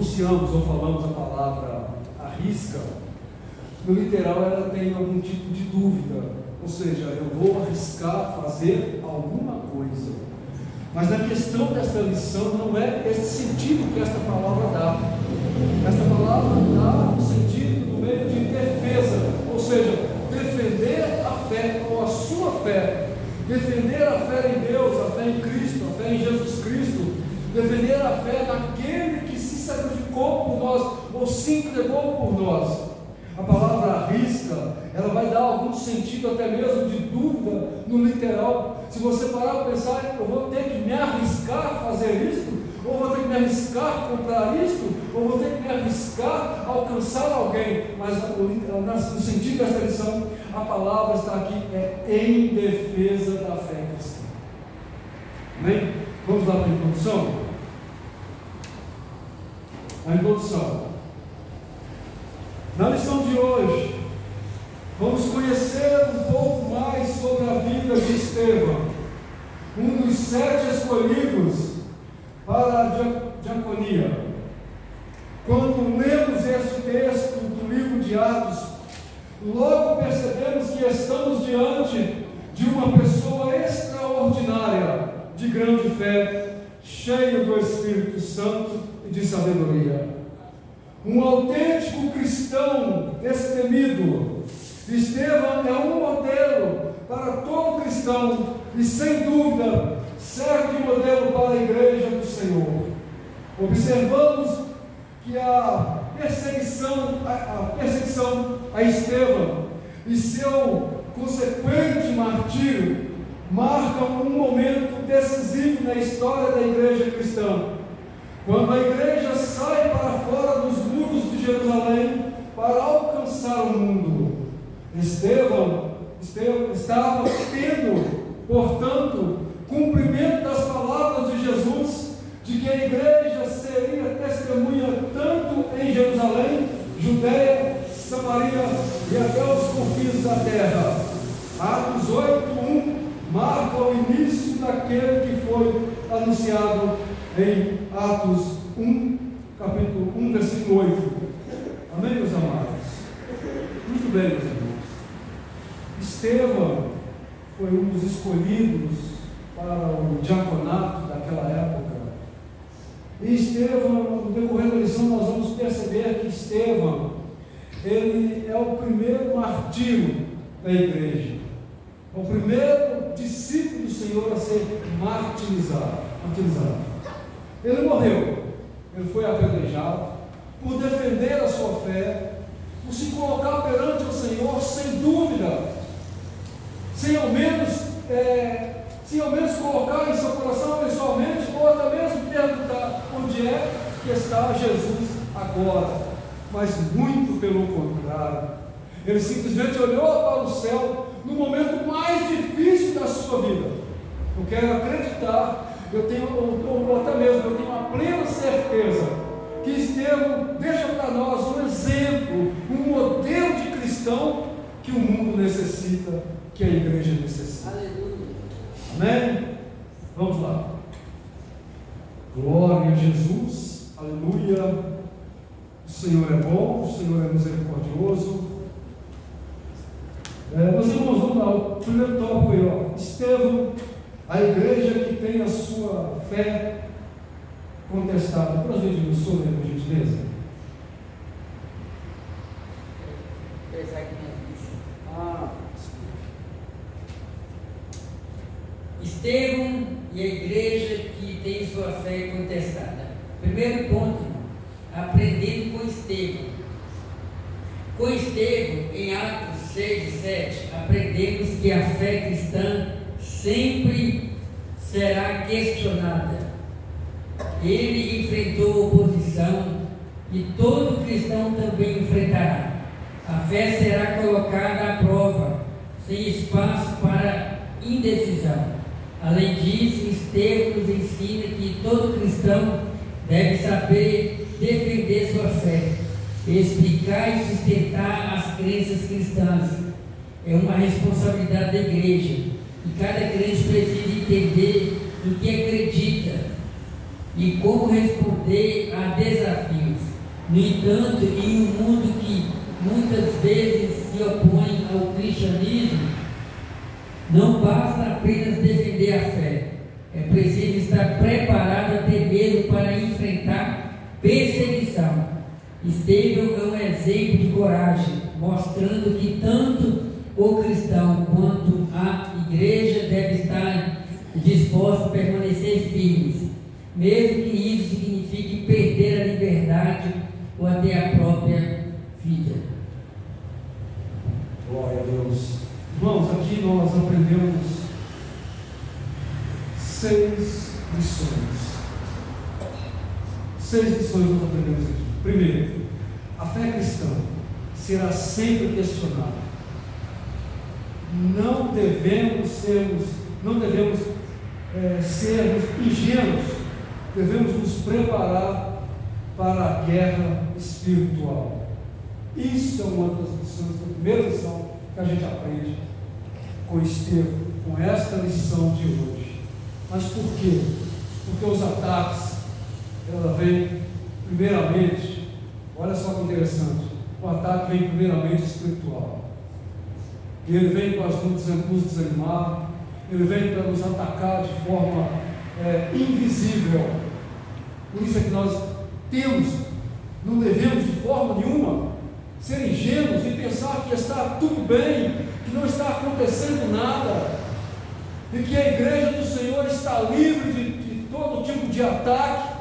pronunciamos ou falamos a palavra arrisca, no literal ela tem algum tipo de dúvida, ou seja, eu vou arriscar fazer alguma coisa. Mas na questão desta lição não é esse sentido que esta palavra dá. Esta palavra dá o sentido do meio de defesa, ou seja, defender a fé ou a sua fé, defender a fé em Deus, a fé em Cristo, a fé em Jesus Cristo, defender a fé naquele que se sacrificou por nós ou se entregou por nós. A palavra arrisca, ela vai dar algum sentido até mesmo de dúvida no literal. Se você parar para pensar, eu vou ter que me arriscar a fazer isto, ou vou ter que me arriscar a comprar isto, ou vou ter que me arriscar a alcançar alguém. Mas no sentido desta lição, a palavra está aqui, é em defesa da fé cristã. Amém? Vamos lá para a introdução? A introdução. Na lição de hoje, vamos conhecer um pouco mais sobre a vida de Estevão, um dos 7 escolhidos para a diaconia. Quando lemos este texto do livro de Atos, logo percebemos que estamos diante de uma pessoa extraordinária, de grande fé, cheio do Espírito Santo e de sabedoria. Um autêntico cristão destemido. Estevão é um modelo para todo cristão e, sem dúvida, serve de modelo para a igreja do Senhor. Observamos que a perseguição a Estevão e seu consequente martírio marcam um momento decisivo na história da igreja cristã. Quando a igreja sai para fora dos muros de Jerusalém para alcançar o mundo, Estevão estava tendo, portanto, cumprimento das palavras de Jesus, de que a igreja seria testemunha tanto em Jerusalém, Judeia, Samaria e até os confins da terra. Atos 8:1 marca o início daquele que foi anunciado em Atos 1, capítulo 1, versículo 8. Amém, meus amados? Muito bem, meus irmãos. Estevão foi um dos escolhidos para o diaconato daquela época. E Estevão, no decorrer da lição, nós vamos perceber que Estevão, ele é o primeiro martírio da igreja. É o primeiro discípulo do Senhor a ser martirizado. Ele morreu, ele foi apedrejado por defender a sua fé, por se colocar perante o Senhor sem dúvida, sem ao menos colocar em seu coração pessoalmente, ou até mesmo perguntar onde é que está Jesus agora, mas muito pelo contrário, ele simplesmente olhou para o céu no momento mais difícil da sua vida. Eu quero acreditar, eu tenho a plena certeza que Estevão deixa para nós um exemplo, um modelo de cristão que o mundo necessita, que a igreja necessita. Aleluia. Amém? Vamos lá. Glória a Jesus, aleluia. O Senhor é bom, o Senhor é misericordioso. Meus irmãos, vamos lá, o primeiro tópico aí, ó. Estevão, a igreja que tem a sua fé contestada. Para os vídeos do Senhor, por gentileza. Estevão e a igreja que tem sua fé contestada. Primeiro ponto, aprendendo com Estevão. Com Estevão, em Atos 6 e 7, aprendemos que a fé cristã sempre será questionada. Ele enfrentou oposição e todo cristão também enfrentará. A fé será colocada à prova, sem espaço para indecisão. Além disso, Estevão nos ensina que todo cristão deve saber defender sua fé, explicar e sustentar as crenças cristãs. É uma responsabilidade da igreja, e cada crente precisa entender do que acredita e como responder a desafios. No entanto, em um mundo que muitas vezes se opõe ao cristianismo, não basta apenas defender a fé, é preciso estar preparado a ter medo para enfrentar perseguição. Estevão é um exemplo de coragem, mostrando que tanto o cristão quanto a igreja deve estar disposto a permanecer firmes, mesmo que isso signifique perder a liberdade ou até a própria vida. Glória a Deus. Irmãos, aqui nós aprendemos 6 lições. 6 lições nós aprendemos aqui. Primeiro, a fé cristã será sempre questionada. Não devemos sermos ingênuos. Devemos nos preparar para a guerra espiritual. Isso é uma das lições, a primeira lição que a gente aprende com Estevão, com esta lição de hoje. Mas por quê? Porque os ataques, ela vem primeiramente, olha só que interessante, o ataque vem primeiramente espiritual. E ele vem para nos desanimar, ele vem para nos atacar de forma invisível. Por isso é que nós não devemos de forma nenhuma ser ingênuos e pensar que está tudo bem, que não está acontecendo nada, e que a igreja do Senhor está livre de todo tipo de ataque,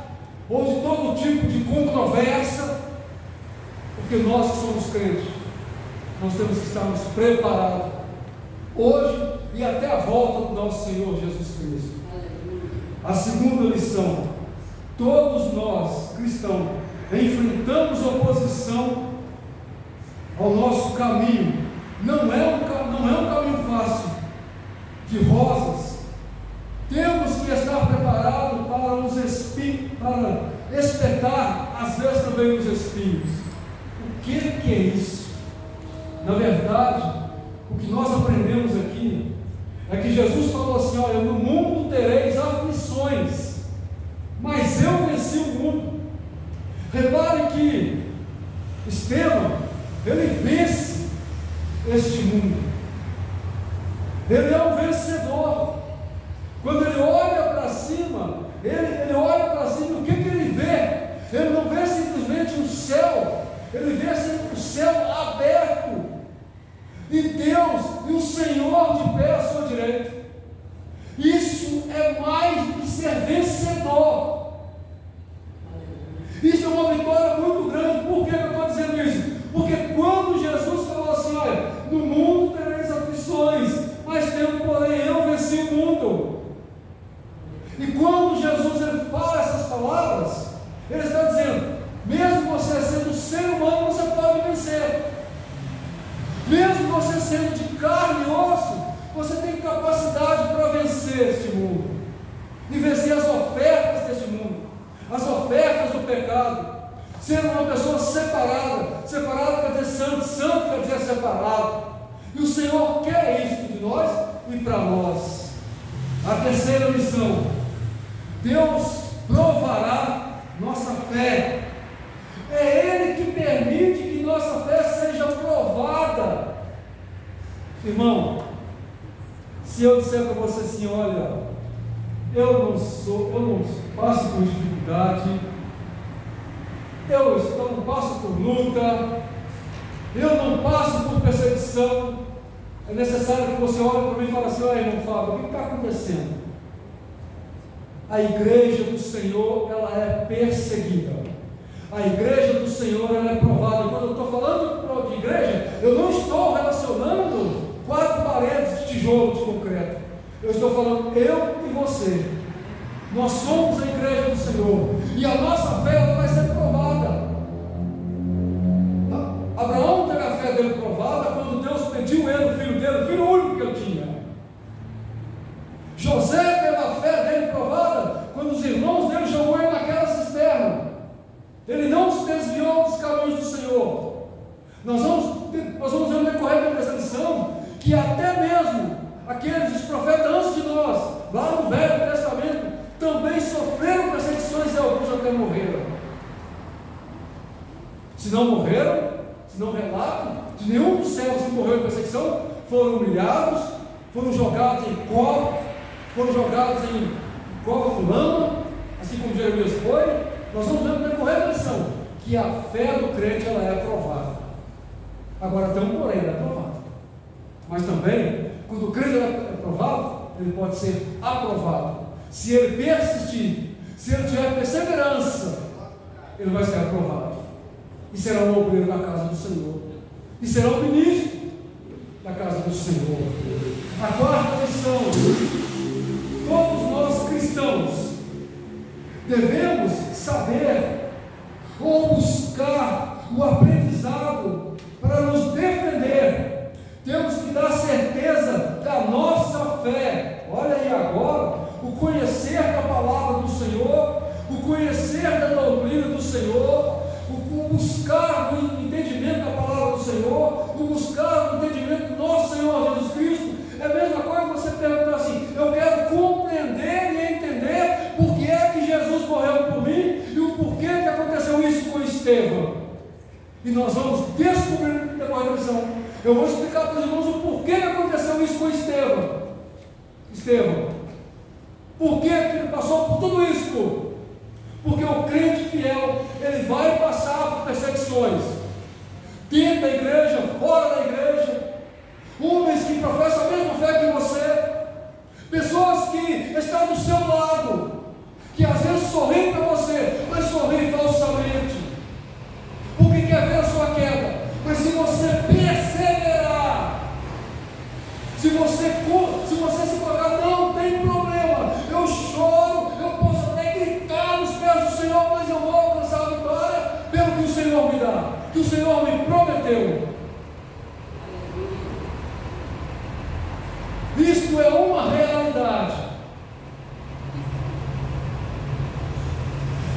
ou de todo tipo de controvérsia, porque nós que somos crentes, nós temos que estarmos preparados, hoje e até a volta do nosso Senhor Jesus Cristo. A segunda lição: todos nós, cristãos, enfrentamos oposição ao nosso caminho. Não é um caminho fácil, de rosas. Temos que estar preparados para espetar, às vezes também, os espinhos. O que é isso? Na verdade, o que nós aprendemos aqui é que Jesus falou assim: olha, no mundo tereis aflições, mas eu venci o mundo. Repare que Estevão, ele vence este mundo, ele é um vencedor. Quando ele olha para cima, ele olha para cima, o que ele vê? Ele não vê simplesmente o céu, ele vê o céu aberto, e Deus e o Senhor de pé à sua direita. Isso é mais do que ser vencedor. Isso é uma vitória muito grande. Por que eu estou dizendo isso? Porque quando Jesus falou assim: olha, no mundo tereis aflições, mas tenho, porém, eu venci o mundo. E quando Jesus ele fala essas palavras, ele está dizendo: mesmo você sendo ser humano, você pode vencer. Mesmo você sendo de carne e osso, você tem capacidade para vencer este mundo, e vencer as ofertas deste mundo, as ofertas do pecado. Ser uma pessoa separada quer dizer santo, santo quer dizer separado, e o Senhor quer isso de nós e para nós. A terceira lição: Deus provará nossa fé. É Ele que permite que nossa fé seja provada. Irmão, se eu disser para você assim: olha, eu não passo por dificuldade, eu não passo por luta, eu não passo por perseguição, é necessário que você olhe para mim e fale assim: olha, irmão Fábio, o que está acontecendo? A igreja do Senhor, ela é perseguida. A igreja do Senhor, ela é provada. Quando eu estou falando de igreja, eu não estou relacionando 4 paredes de tijolo, de concreto. Eu estou falando eu e você. Nós somos a igreja do Senhor, e a nossa fé ela vai ser provada. Abraão teve a fé dele provada quando Deus pediu ele, o filho único que ele tinha. José teve a fé dele provada quando os irmãos dele jogou ele naquela cisterna. Ele não se desviou dos caminhos do Senhor. Nós vamos ver no decorrer dessa lição que até mesmo aqueles profetas antes de nós, lá no Velho Testamento, também sofreram perseguições, e alguns até morreram. Se não morreram, se não relatam, de nenhum dos servos que morreu em perseguição, foram humilhados, foram jogados em cova, foram jogados em cova com lama, assim como Jeremias foi. Nós vamos ver no decorrer da lição que a fé do crente ela é aprovada. Agora tem um porém, ela é aprovada. Mas também, quando o crente é aprovado, ele pode ser aprovado. Se ele persistir, se ele tiver perseverança, ele vai ser aprovado. E será um obreiro da casa do Senhor. E será um ministro da casa do Senhor. A quarta lição: todos nós cristãos devemos saber ou buscar o aprendizado para nos defender. Temos que dar certeza da nossa fé. Olha aí agora, o conhecer da palavra do Senhor, o conhecer da doutrina do Senhor, o buscar o entendimento da palavra do Senhor, o buscar o entendimento do nosso Senhor Jesus Cristo. É a mesma coisa que você perguntar assim: eu quero compreender e entender por que é que Jesus morreu por mim e o porquê que aconteceu isso com Estevão. E nós vamos descobrir depois da lição. Eu vou explicar para os irmãos o porquê que aconteceu isso com Estevão. Por que ele passou por tudo isso? Porque o crente fiel, ele vai passar por perseguições, dentro da igreja, fora da igreja, homens que professam a mesma fé que você, pessoas que estão do seu lado, que às vezes sorriem para você, mas sorriem falsamente, porque quer ver a sua queda. Mas se você perseverar, se você se colocar, não tem problema, eu choro, eu posso até gritar nos pés do Senhor, mas eu vou alcançar a vitória pelo que o Senhor me dá, que o Senhor me prometeu. Isto é uma realidade.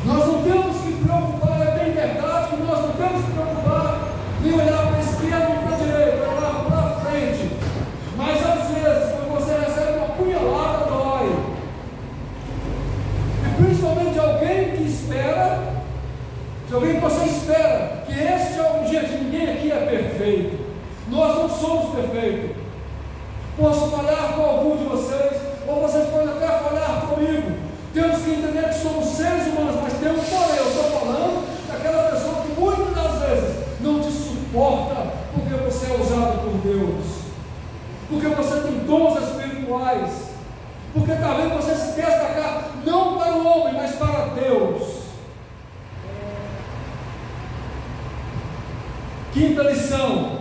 Nós não temos que preocupar, é bem verdade que nós não temos que preocupar nem olhar para a esquerda ou para a direita, olhar para a frente. Mas às vezes, quando você recebe uma punhalada, dói. E principalmente alguém que espera, de alguém que você espera, que este é o jeito. Ninguém aqui é perfeito. Nós não somos perfeitos. Posso falhar com algum de vocês, ou vocês podem até falhar comigo. Temos que entender que somos seres humanos, mas temos porém. Eu estou falando daquela pessoa que muitas das vezes não te suporta, porque você é usado por Deus, porque você tem dons espirituais, porque talvez você se destacar não para o homem, mas para Deus. Quinta lição: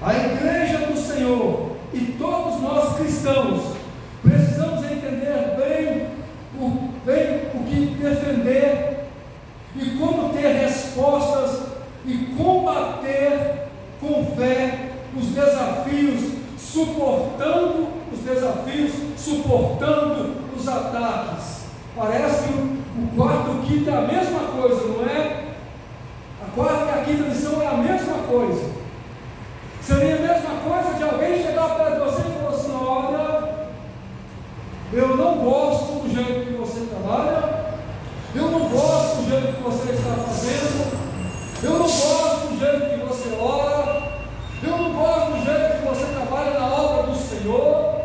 a igreja do Senhor e todos nós cristãos precisamos entender bem o que defender e como ter respostas e combater com fé os desafios, suportando os desafios, suportando os ataques. Parece que o quarto e o quinto é a mesma coisa, não é? A quarta e a quinta lição é a mesma coisa. Seria a mesma coisa de alguém chegar perto de você e falar assim: olha, eu não gosto do jeito que você trabalha, eu não gosto do jeito que você está fazendo, eu não gosto do jeito que você ora, eu não gosto do jeito que você trabalha na obra do Senhor,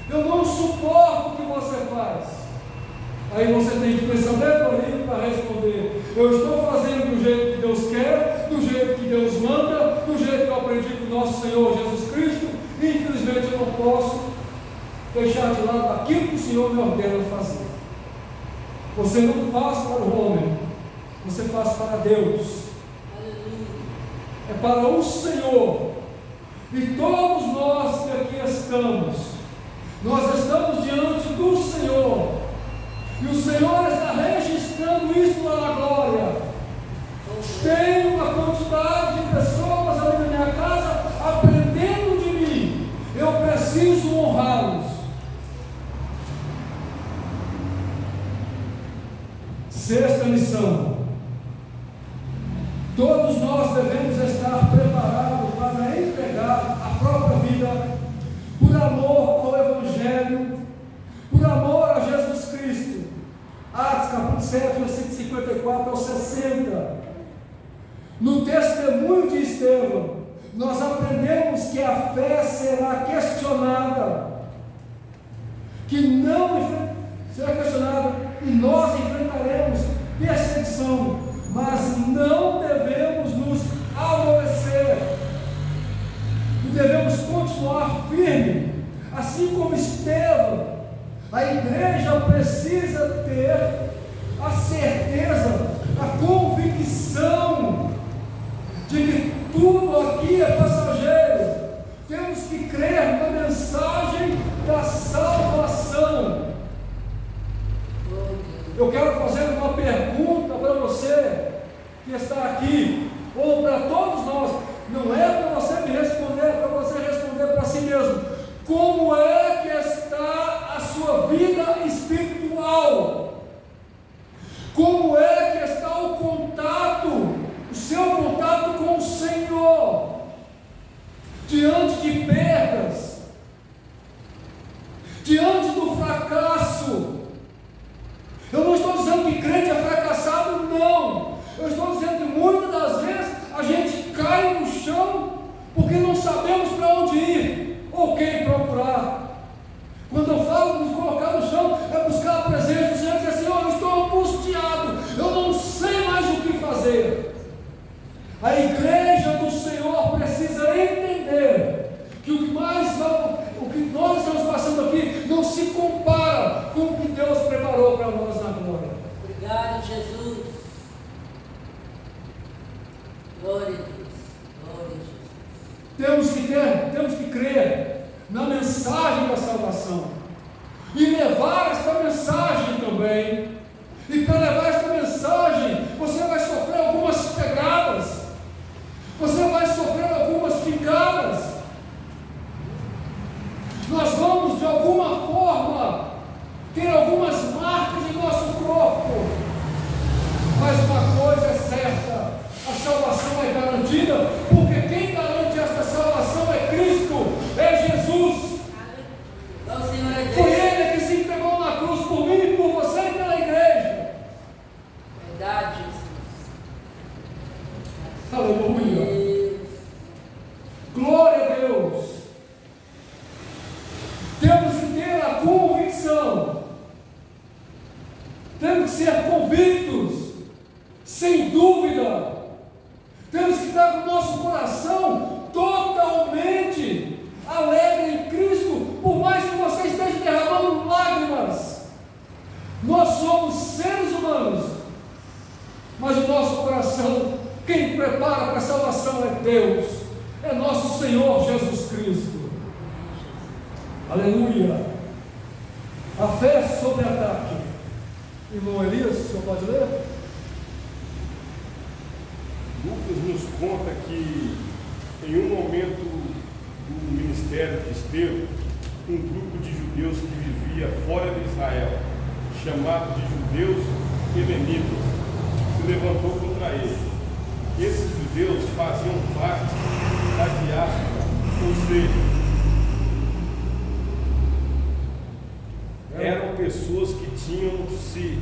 eu não suporto o que você faz. Aí você tem que ter sabedoria para responder: eu estou fazendo do jeito que Deus quer, do jeito que Deus manda, do jeito que eu aprendi com o nosso Senhor Jesus Cristo, e infelizmente eu não posso deixar de lado aquilo que o Senhor me ordena fazer. Você não faz para o homem, você faz para Deus. É para o Senhor. E todos nós que aqui estamos, nós estamos diante do Senhor, e o Senhor está registrando isso lá na glória. Tem uma quantidade de pessoas ali na minha casa aprendendo de mim, eu preciso honrá-los. Sexta lição: todos nós devemos estar preparados para entregar a própria vida por amor ao Evangelho, por amor a Jesus Cristo. Atos capítulo 7, versículo 54 ao 60. testemunho de Estevão, nós aprendemos que a fé será questionada, que não será questionada, e nós enfrentaremos perseguição, mas não devemos nos amolecer, e devemos continuar firme, assim como Estevão. A igreja precisa ter a certeza, a convicção de que tudo aqui é passageiro. Temos que crer na mensagem da salvação. Eu quero fazer uma pergunta para você que está aqui, ou para todos nós. Não é para você me responder, é para você responder para si mesmo. Como é que está a sua vida espiritual? Como é que está o contato, o seu contato com o Senhor? Diante de perdas, diante do fracasso. Eu não estou dizendo que crente é fracassado, não. Eu estou dizendo que muitas das vezes a gente cai no chão porque não sabemos para onde ir ou quem procurar. Quando eu falo de colocar no chão, é buscar a presença do Senhor e dizer: Senhor, eu estou angustiado, eu não sei mais o que fazer. A igreja do Senhor precisa entender que o que nós estamos passando aqui não se compara com o que Deus preparou para nós na glória. Obrigado, Jesus. Glória a Deus. Glória a Jesus. Temos que crer na mensagem da salvação e levar esta mensagem também. E para levar esta mensagem, você vai sofrer algumas pegadas, você vai sofrer algumas ficadas. Nós vamos de alguma forma ter algumas marcas em nosso corpo, mas uma coisa é certa: a salvação é garantida, porque quem garante esta salvação é Cristo, é Jesus. Foi Ele que se entregou na cruz por mim e por você e pela igreja. Verdade, Jesus. Aleluia. Glória a Deus. Temos que ter a convicção, temos que ser convictos, sem dúvida. Temos que estar com o nosso coração totalmente alegre em Cristo, por mais que você esteja derramando lágrimas. Nós somos seres humanos, mas o nosso coração, quem prepara para a salvação é Deus, é nosso Senhor Jesus Cristo. Aleluia. A fé sobre ataque. Irmão Elias, o senhor pode ler? Lucas nos conta que em um momento do ministério de Estevão, um grupo de judeus que vivia fora de Israel, chamado de judeus helenitas, se levantou contra ele. Esses judeus faziam parte da diáspora, ou seja, eram pessoas que tinham se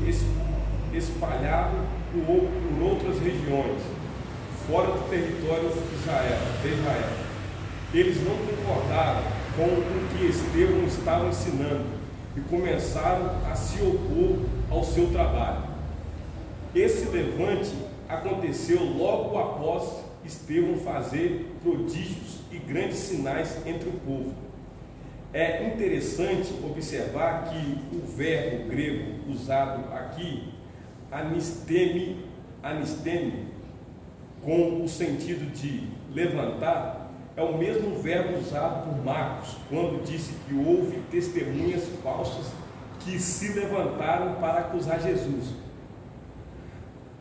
espalhado por outras regiões, fora do território de Israel. Eles não concordaram com o que Estevão estava ensinando e começaram a se opor ao seu trabalho. Esse levante aconteceu logo após Estevão fazer prodígios e grandes sinais entre o povo. É interessante observar que o verbo grego usado aqui, anistemi, com o sentido de levantar, é o mesmo verbo usado por Marcos, quando disse que houve testemunhas falsas que se levantaram para acusar Jesus.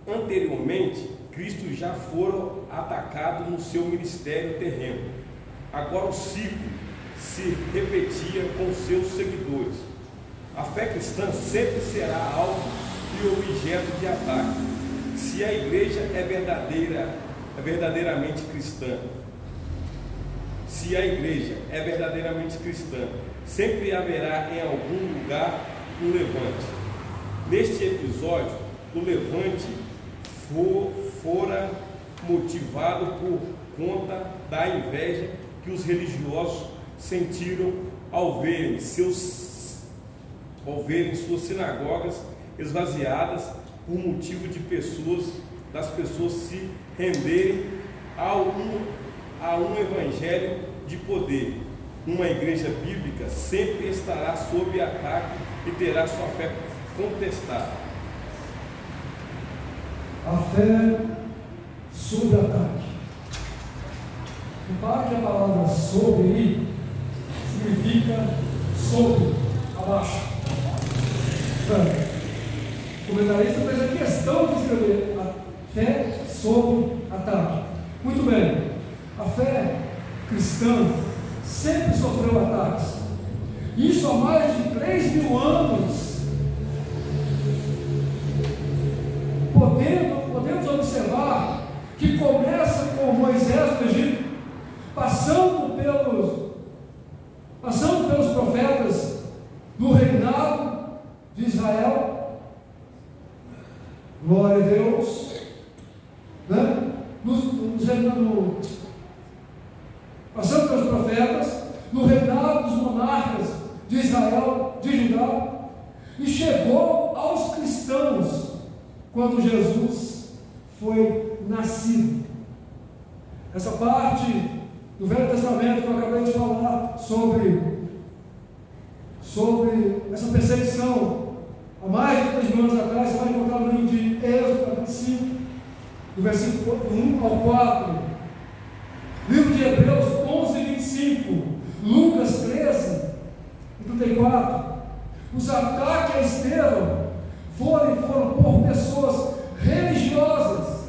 Anteriormente, Cristo já fora atacado no seu ministério terreno. Agora o ciclo se repetia com seus seguidores. A fé cristã sempre será alvo e objeto de ataque. Se a igreja é verdadeiramente cristã, sempre haverá em algum lugar um levante. Neste episódio, o levante fora motivado por conta da inveja que os religiosos sentiram ao verem suas sinagogas esvaziadas por motivo das pessoas se renderem a um evangelho de poder. Uma igreja bíblica sempre estará sob ataque e terá sua fé contestada. A fé sob ataque. Repare que a palavra sobre aí significa sobre, abaixo. O comentarista fez a questão de escrever a fé sob ataque. Muito bem, a fé cristã sempre sofreu ataques. Isso há mais de 3.000 anos. Podemos observar que começa com Moisés no Egito, passando pelos profetas do reinado de Israel. Glória a Deus, né? Passando pelos profetas, no reinado dos monarcas de Israel, de Judá, e chegou aos cristãos quando Jesus foi nascido. Essa parte do Velho Testamento que eu acabei de falar sobre essa perseguição, há mais de 3.000 anos atrás, você vai encontrar no livro de Êxodo 25, do versículo 1 ao 4, livro de Hebreus 11, 25, Lucas 13, 34. Os ataques a Estevão foram por pessoas religiosas,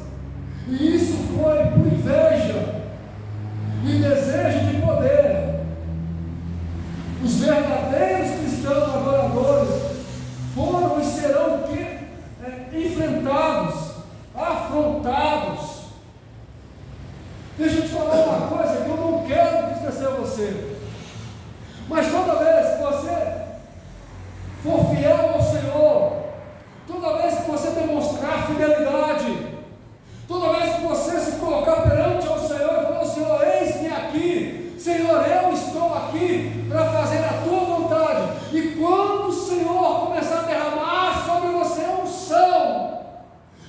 e isso foi por inveja e desejo de poder. Os verdadeiros cristãos adoradores foram e serão enfrentados, afrontados. Deixa eu te falar uma coisa que eu não quero entristecer você, mas toda vez que você for fiel ao Senhor, toda vez que você demonstrar fidelidade, toda vez que você se colocar perante ao Senhor e falar: Senhor, eis-me aqui, Senhor, eu estou aqui para fazer a tua vontade. E quando o Senhor começar a derramar sobre você unção,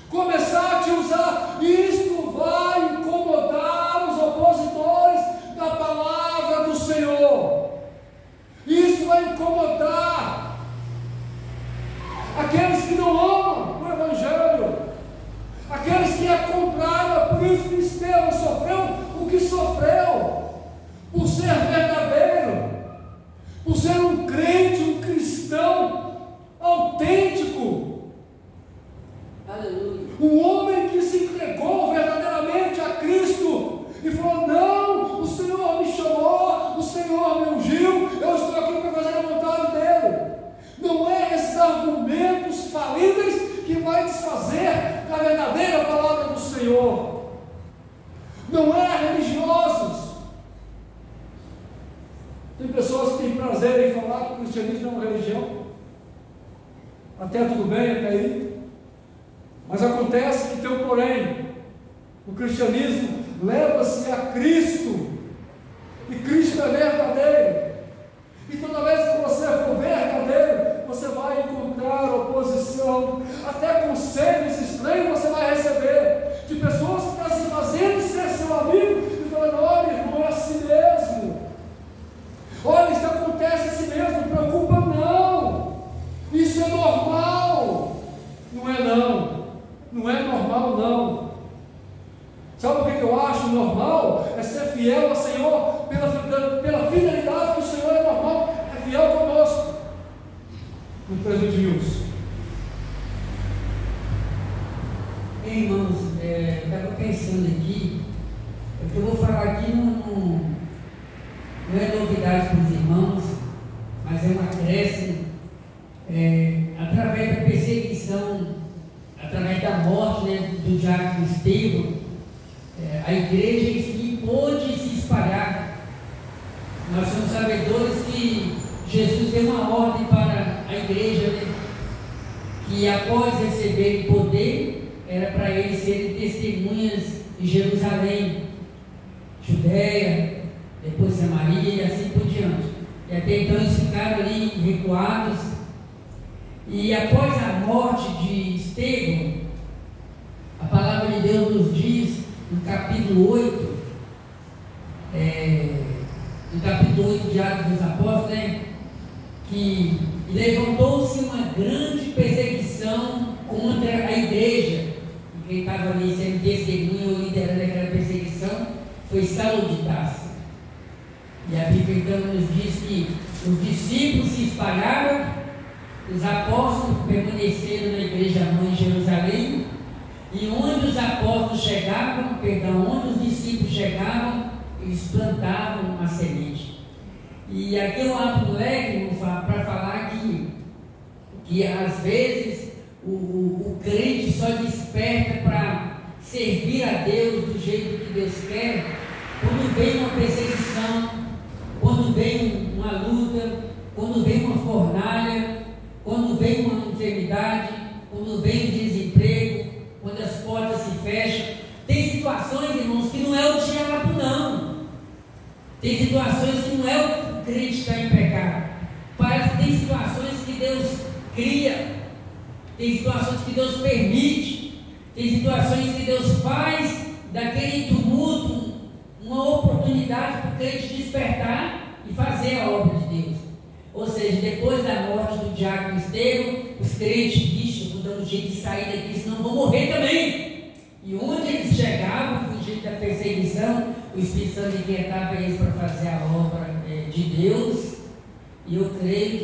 começar a te usar, isto vai incomodar os opositores da palavra do Senhor. Isso vai incomodar aqueles que não amam o Evangelho, aqueles que é contrário. Por isso que Estevão sofreu o que sofreu, por ser verdadeiro, por ser um crente, um cristão autêntico. Aleluia. Um homem que se entregou verdadeiramente a Cristo e falou: não, o Senhor me chamou, o Senhor me ungiu, eu estou aqui para fazer a vontade dele. Não é esses argumentos falíveis que vai desfazer da verdadeira palavra do Senhor. Não é religiosos. Tem pessoas que têm prazer em falar que o cristianismo é uma religião. Até tudo bem, até aí. Mas acontece que tem um porém. O cristianismo leva-se a Cristo, e Cristo é verdadeiro. E toda vez que você for verdadeiro, você vai encontrar oposição, até conselhos estranhos você vai receber, de pessoas que estão se fazendo ser seu amigo, e falando: olha, irmão, é assim mesmo, olha, isso acontece assim mesmo, não preocupa não, isso é normal. Não é não, não é normal não. Sabe o que eu acho normal? É ser fiel ao Senhor, pela fidelidade que o Senhor é normal, é fiel conosco. No presídio. Irmãos, eu estava pensando aqui, o que eu vou falar aqui não é novidade para os irmãos, mas é um acréscimo. Através da perseguição, através da morte, do diácono Estevão, a igreja em si pôde se espalhar. Nós somos sabedores que Jesus deu uma ordem para a igreja, que após receber poder, era para eles serem testemunhas em Jerusalém, Judéia, depois Samaria e assim por diante. E até então eles ficaram ali recuados. E após a morte de Estevão, a palavra de Deus nos diz, no capítulo 8, de Atos dos Apóstolos, né, que levantou-se uma grande perseguição contra a igreja. E quem estava ali sendo testemunha ou liderando aquela perseguição foi Saulo de Tarso. E a Bíblia então nos diz que os discípulos se espalharam, os apóstolos permaneceram na igreja mãe em Jerusalém, e onde os apóstolos chegavam, onde os discípulos chegavam, eles plantavam uma semente. E aqui eu abro o leque para falar que às vezes o crente só desperta para servir a Deus do jeito que Deus quer quando vem uma perseguição, quando vem uma luta, quando vem uma fornalha, quando vem uma enfermidade, quando vem o desemprego, quando as portas se fecham. Tem situações, irmãos, que não é o diabo, não. Tem situações que não é o crente que está em pecado. Parece que tem situações que Deus cria, tem situações que Deus permite, tem situações que Deus faz daquele tumulto uma oportunidade para o crente despertar e fazer a obra de Deus. Ou seja, depois da morte do diácono Estevão, os crentes, bicho, vou dar um jeito de sair daqui, senão vou morrer também. E onde eles chegavam, fugindo da perseguição, o Espírito Santo inquietava eles para fazer a obra de Deus. E eu creio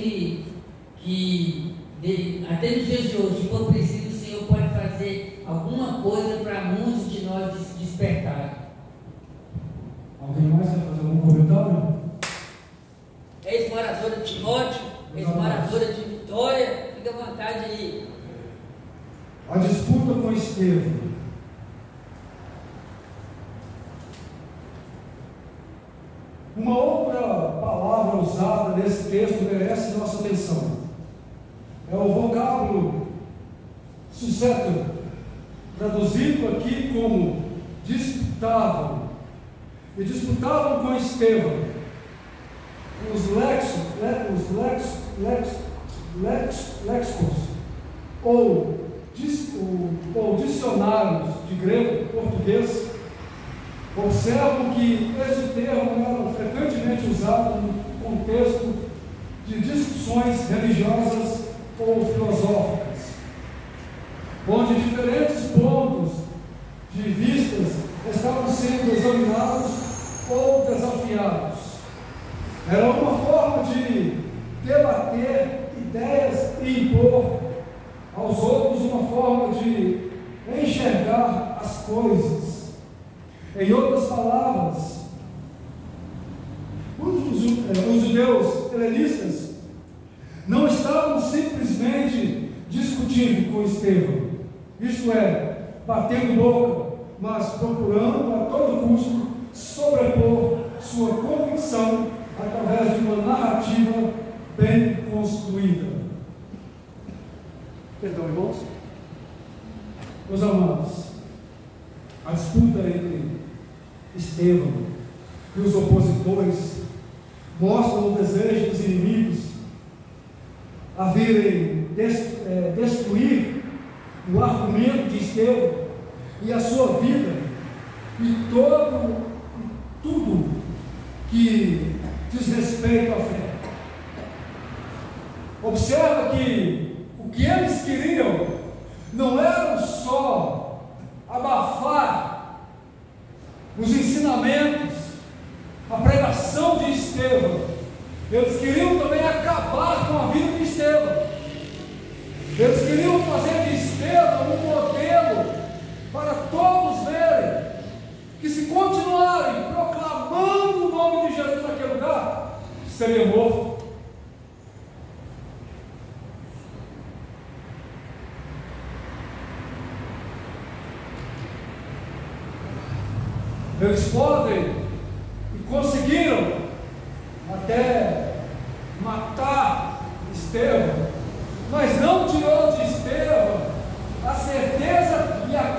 que até nos dias de hoje, se for preciso, o Senhor pode fazer alguma coisa para muitos de nós se despertarem. Alguém mais quer fazer algum comentário? Ex-moradora de Timóteo, ex-moradora de Vitória, fica à vontade aí. A disputa com Estevão. Uma outra palavra usada nesse texto merece nossa atenção. É o vocábulo susceto, traduzido aqui como disputavam. E disputavam com Estevão. Os léxicos ou dicionários de grego, português, observam que esse termo era frequentemente usado no contexto de discussões religiosas ou filosóficas, onde diferentes pontos de vistas estavam sendo examinados ou desafiados. Era uma forma de debater ideias e impor aos outros uma forma de enxergar as coisas. Em outras palavras, os judeus helenistas não estavam simplesmente discutindo com Estevão, isto é, batendo boca, mas procurando a todo custo sobrepor sua convicção através de uma narrativa bem construída. Perdão, irmãos? Meus amados, a disputa entre Estevão e os opositores mostram o desejo dos inimigos a virem destruir o argumento de Estevão e a sua vida e tudo que diz respeito à fé. Observa que o que eles queriam não era só abafar os ensinamentos, a pregação de Estevão. Eles queriam também acabar com a vida de Estevão. Eles queriam fazer de Estevão um modelo para todos verem que, se continuarem proclamando o nome de Jesus naquele lugar, seria morto. Eles podem e conseguiram até matar Estevão, mas não tirou de Estevão a certeza e a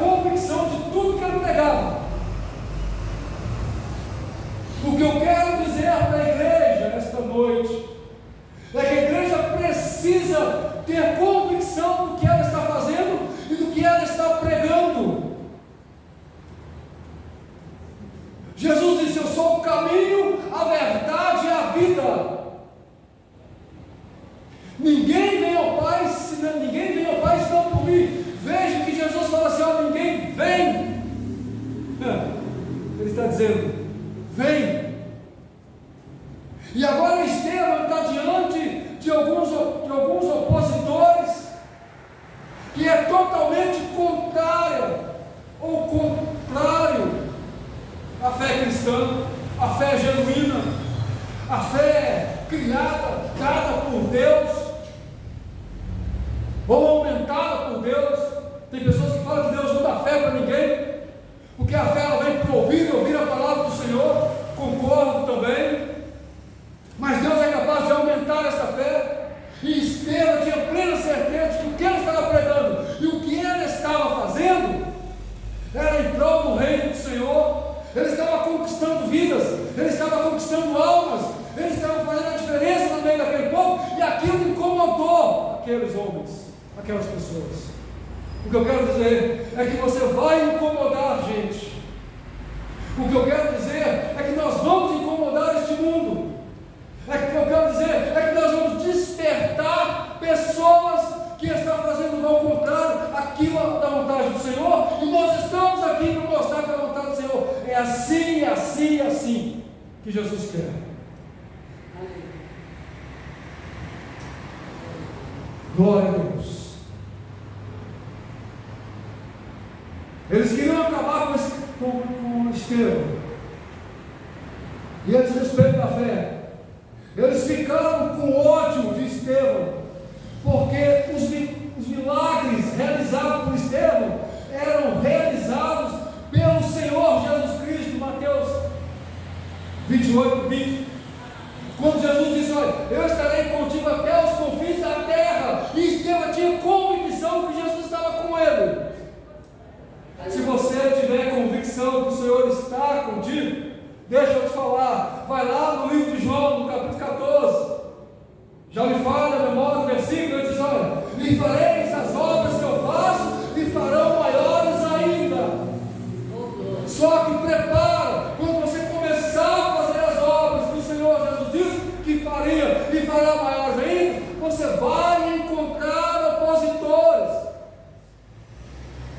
dizendo: vem. E agora Estevão está diante de alguns opositores que é totalmente contrário à fé cristã, à fé genuína, à fé criada, dada por Deus, ou aumentada por Deus. Tem pessoas que falam que Deus não dá fé para ninguém, porque a fé ela vem por ouvir a palavra do Senhor. Concordo também, mas Deus é capaz de aumentar essa fé. E Estevão tinha plena certeza que o que ele estava pregando e o que ele estava fazendo era em prol do reino do Senhor. Ele estava conquistando vidas, ele estava conquistando almas, ele estava fazendo a diferença no meio daquele povo, e aquilo incomodou aqueles homens, aquelas pessoas. O que eu quero dizer é que você vai incomodar a gente. O que eu quero dizer é que nós vamos incomodar este mundo. O que eu quero dizer é que nós vamos despertar pessoas que estão fazendo ao contrário aquilo da vontade do Senhor, e nós estamos aqui para mostrar que a vontade do Senhor é assim, assim, assim que Jesus quer. Glória a Deus. Eles queriam acabar com Estevão, e a desrespeito da fé, eles ficaram com ódio de Estevão, porque os milagres realizados por Estevão eram realizados pelo Senhor Jesus Cristo. Mateus 28, 20, quando Jesus disse: olha, eu estarei contigo até os confins da terra. E Estevão tinha convicção que Jesus estava com ele. Se você tiver convicção que o Senhor está contigo, deixa eu te falar, vai lá no livro de João, no capítulo 14, já me fala na memória do versículo, ele diz: olha, e fareis as obras que eu faço, e farão maiores ainda. Só que prepara, quando você começar a fazer as obras que o Senhor Jesus disse que faria, e fará maiores ainda, você vai encontrar opositores,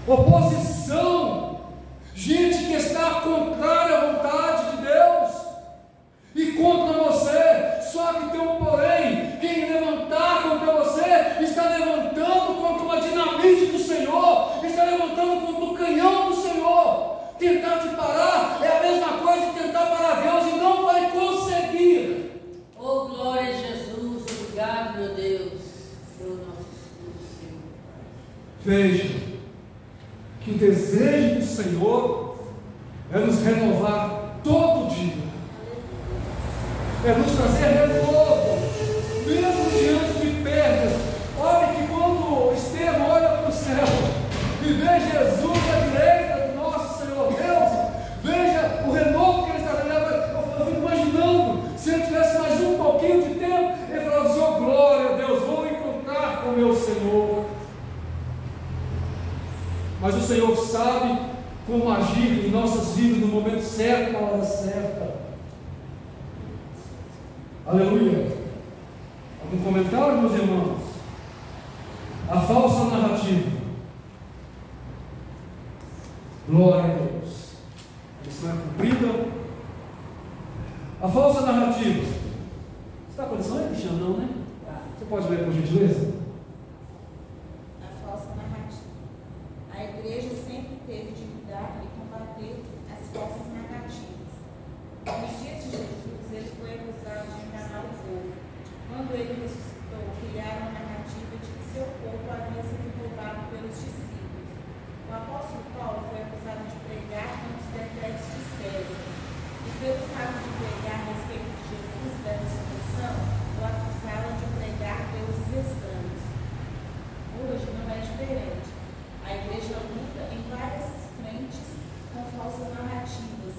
oposição, gente que está contrária à vontade de Deus e contra você. Só que tem um porém: quem levantar contra você está levantando contra uma dinamite do Senhor, está levantando contra o canhão do Senhor. Tentar te parar é a mesma coisa que tentar parar Deus, e não vai conseguir. Oh, glória a Jesus. Obrigado, meu Deus, pelo nosso estudo, Senhor. Veja que o desejo do Senhor é nos renovar todo dia, é nos trazer renovo, mesmo diante de perdas. Olha que quando Estevão olha para o céu e vê Jesus à direita do nosso Senhor Deus, veja o renovo que ele está tendo. Eu fico imaginando, se ele tivesse mais um pouquinho de tempo, ele falava: Senhor, glória a Deus, vou encontrar com o meu Senhor. Mas o Senhor sabe como agir em nossas vidas no momento certo, na hora certa. Aleluia. Algum comentário, meus irmãos? A falsa narrativa. Glória a Deus. A lição é cumprida. A falsa narrativa. Você está com a lição aí, Cristiano? Não, né? Você pode ler, por gentileza? A falsa narrativa. A igreja sempre teve de cuidar e combater as falsas narrativas. Nos dias de Jesus, ele foi acusado de enganar o povo. Quando ele ressuscitou, criaram a narrativa de que seu corpo havia sido roubado pelos discípulos. O apóstolo Paulo foi acusado de pregar contra os decretos de César. E pelo fato de pregar a respeito de Jesus e da ressurreição, o acusaram de pregar deuses estranhos. Hoje não é diferente. A igreja luta em várias frentes com falsas narrativas,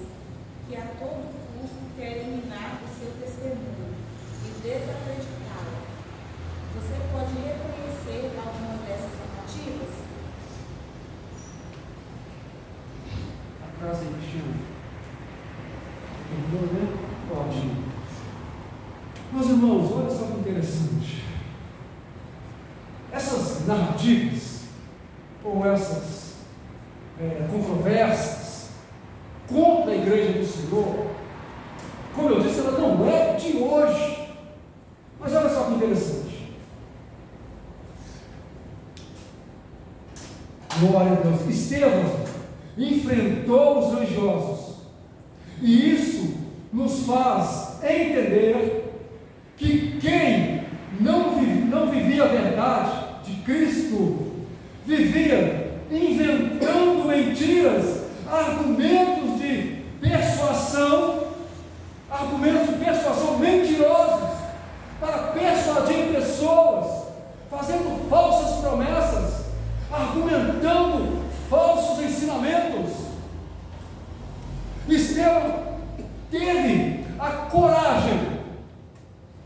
que a todo custo querem minar o seu testemunho e desacreditá-lo. Você pode reconhecer algumas dessas narrativas? A casa aí, Cristiano. Ótimo. Meus irmãos, olha só que interessante. Essas narrativas, ou essas controvérsias contra a igreja do Senhor, Senhor, como eu disse, ela não é de hoje. Mas olha só que interessante. Glória a Deus. Estevão enfrentou os religiosos. E isso nos faz entender que quem não vivia a verdade de Cristo, vivia inventando mentiras, argumentos de persuasão mentirosos, para persuadir pessoas, fazendo falsas promessas, argumentando falsos ensinamentos. Estevão teve a coragem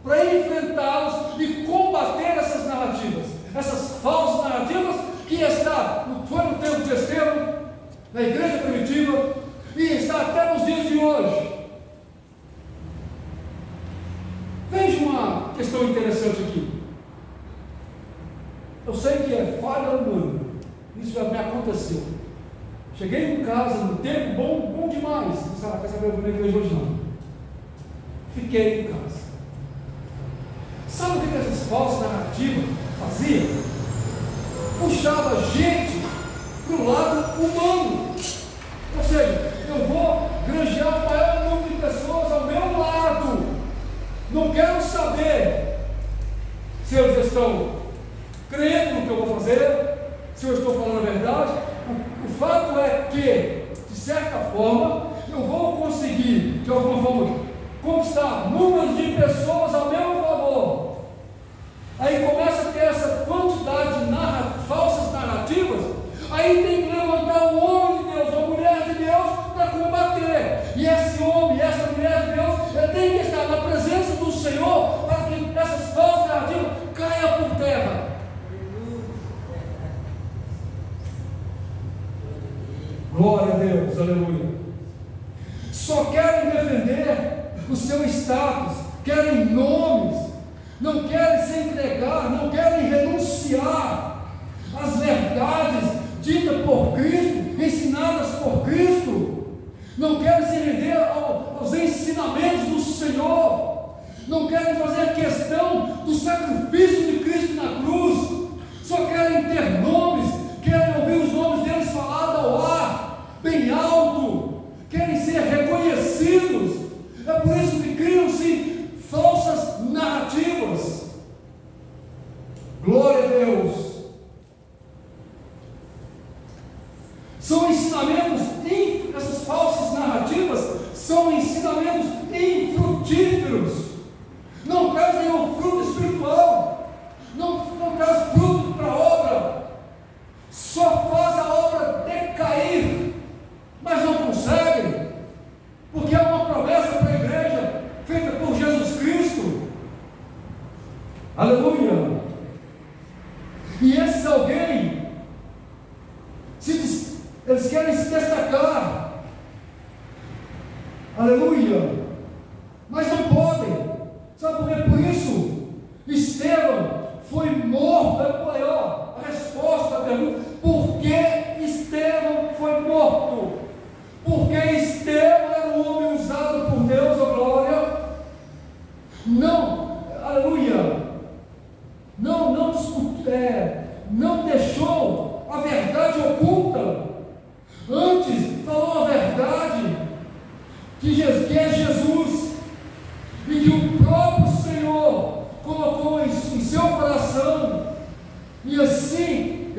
para enfrentá-los e combater essas narrativas, essas falsas narrativas que foi no tempo de Estevão, na igreja primitiva, e está até nos dias de hoje. Veja uma questão interessante aqui. Eu sei que é falha humana, isso já me aconteceu. Cheguei em casa no tempo bom demais. Quer saber, eu vou na igreja hoje não. Fiquei em casa. Sabe o que essas falsas narrativas faziam? Puxava gente para o lado humano. Ou seja, eu vou granjear o maior número de pessoas ao meu lado. Não quero saber se eles estão crendo no que eu vou fazer, se eu estou falando a verdade. O fato é que, de certa forma, eu vou conseguir, de alguma forma, conquistar números de pessoas a meu favor. Aí começa a ter essa quantidade de falsas narrativas. Aí tem que levantar o homem de Deus, a mulher de Deus, para combater. E esse homem, essa mulher de Deus, ele tem que estar na presença do Senhor para que essas falsas narrativas caiam por terra. Glória a Deus, aleluia. Só querem defender o seu status, querem nomes, não querem se entregar, não querem renunciar às verdades ditas por Cristo, ensinadas por Cristo, não querem se render aos ensinamentos do Senhor, não querem fazer questão do sacrifício de Cristo na cruz, só querem ter nomes, querem ouvir os nomes deles falados ao ar, bem alto, querem ser reconhecidos. É por isso que criam-se falsas narrativas. Glória a Deus. São ensinamentos, essas falsas narrativas são ensinamentos infrutíferos, não trazem o fruto espiritual, não traz fruto para a obra, só faz a obra decair, mas não consegue, porque é uma promessa para a igreja feita por Jesus Cristo. Aleluia. E esses alguém eles querem se destacar, aleluia, mas não podem. Sabe por quê? Por isso Estevão foi morto. É maior a resposta à pergunta: por que Estevão foi morto? Porque Estevão era um homem usado por Deus, a glória. Não, aleluia, não deixou a verdade oculta. Antes falou a verdade, que é Jesus, e que o próprio Senhor colocou em seu coração. E assim,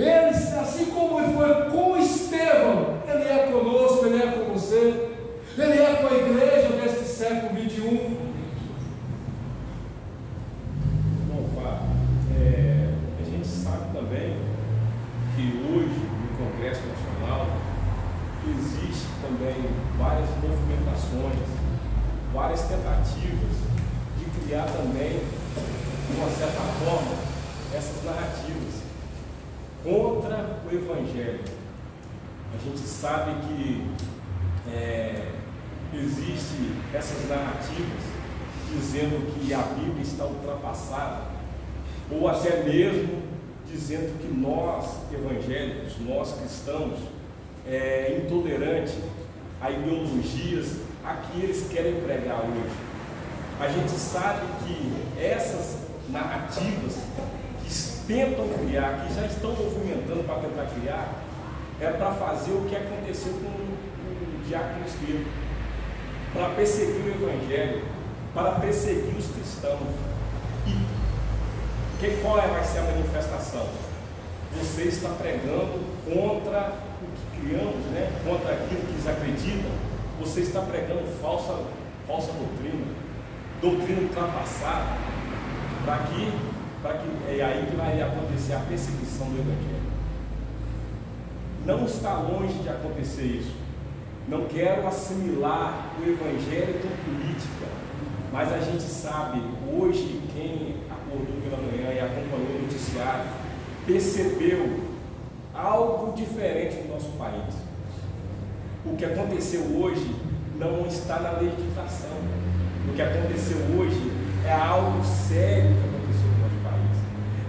assim como ele foi com Estevão, ele é conosco, ele é com você, ele é com a igreja deste século 21. Bom, Fábio, a gente sabe também que hoje no Congresso Nacional existe também várias movimentações, várias tentativas de criar também, de uma certa forma, essas narrativas contra o Evangelho. A gente sabe que existem essas narrativas dizendo que a Bíblia está ultrapassada, ou até mesmo dizendo que nós, evangélicos, nós cristãos, intolerantes a ideologias a que eles querem pregar hoje. A gente sabe que essas narrativas que tentam criar, que já estão movimentando para tentar criar, é para fazer o que aconteceu com o diácono Estevão, para perseguir o Evangelho, para perseguir os cristãos. E qual vai ser a manifestação? Você está pregando contra o que criamos, né? Contra aquilo que eles acreditam. Você está pregando falsa doutrina ultrapassada, é aí que vai acontecer a perseguição do Evangelho. Não está longe de acontecer isso. Não quero assimilar o Evangelho com política, mas a gente sabe, hoje, quem acordou pela manhã e acompanhou o noticiário, percebeu algo diferente no nosso país. O que aconteceu hoje não está na legislação. O que aconteceu hoje é algo sério que aconteceu no nosso país.